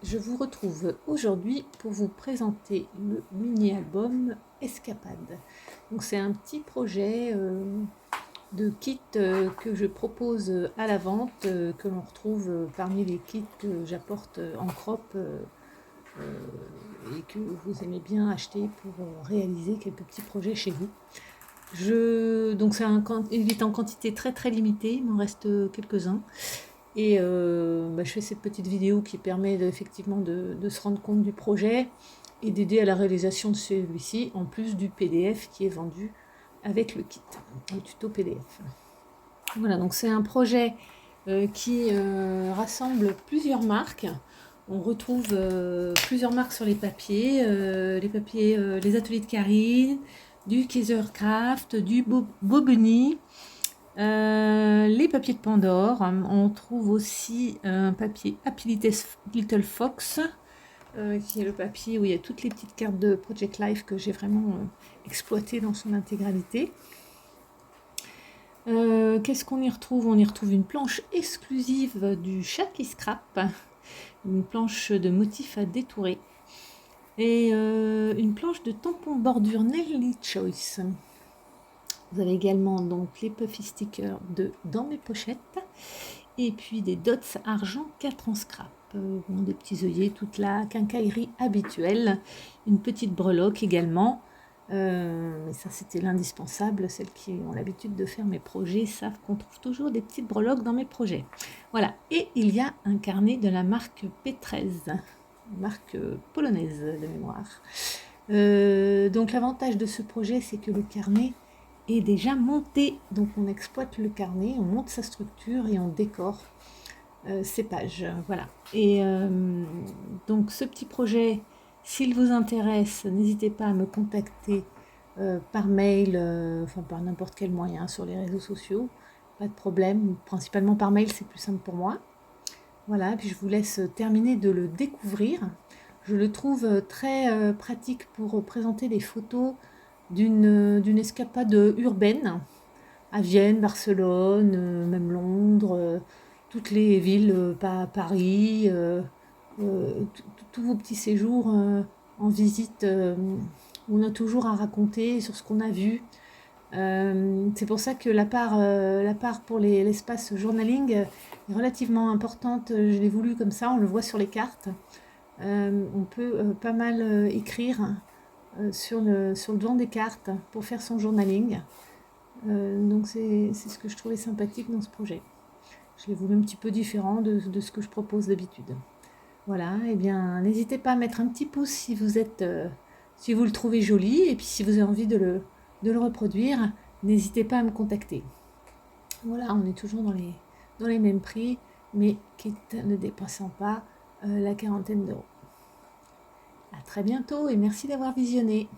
Je vous retrouve aujourd'hui pour vous présenter le mini-album Escapade. Donc c'est un petit projet de kit que je propose à la vente, que l'on retrouve parmi les kits que j'apporte en crop et que vous aimez bien acheter pour réaliser quelques petits projets chez vous. Donc il est en quantité très très limitée, il m'en reste quelques-uns. Et je fais cette petite vidéo qui permet effectivement de se rendre compte du projet et d'aider à la réalisation de celui-ci, en plus du PDF qui est vendu avec le kit, le tuto PDF. Voilà, donc c'est un projet qui rassemble plusieurs marques. On retrouve plusieurs marques sur les papiers, les ateliers de Karine, du Kaisercraft, du Bobeny, les papiers de Pandore. On trouve aussi un papier Happy Little Fox, qui est le papier où il y a toutes les petites cartes de Project Life que j'ai vraiment exploité dans son intégralité. Qu'est-ce qu'on y retrouve? On y retrouve une planche exclusive du chat qui scrape, une planche de motifs à détourer et une planche de tampon bordure Nelly Choice. Vous avez également donc les puffy stickers de Dans mes pochettes et puis des dots argent 4 en scrap. Des petits œillets, toute la quincaillerie habituelle, une petite breloque également. Mais ça c'était l'indispensable, celles qui ont l'habitude de faire mes projets savent qu'on trouve toujours des petites breloques dans mes projets. Voilà, et il y a un carnet de la marque P13, marque polonaise de mémoire. Donc l'avantage de ce projet, c'est que le carnet est déjà monté, donc on exploite le carnet, on monte sa structure et on décore ces pages, voilà. Et donc ce petit projet, s'il vous intéresse, n'hésitez pas à me contacter par mail, enfin par n'importe quel moyen sur les réseaux sociaux, pas de problème, principalement par mail, c'est plus simple pour moi. Voilà, puis je vous laisse terminer de le découvrir. Je le trouve très pratique pour présenter des photos d'une escapade urbaine à Vienne, Barcelone, même Londres, toutes les villes, Paris, tous vos petits séjours en visite où on a toujours à raconter sur ce qu'on a vu. C'est pour ça que la part pour l'espace journaling est relativement importante. Je l'ai voulu comme ça, on le voit sur les cartes. On peut pas mal écrire sur le devant des cartes pour faire son journaling. Donc c'est ce que je trouvais sympathique dans ce projet. Je l'ai voulu un petit peu différent de ce que je propose d'habitude. Voilà, et bien n'hésitez pas à mettre un petit pouce si si vous le trouvez joli, et puis si vous avez envie de le reproduire, n'hésitez pas à me contacter. Voilà, on est toujours dans les mêmes prix, mais quitte ne dépassant pas la quarantaine d'euros. À très bientôt et merci d'avoir visionné.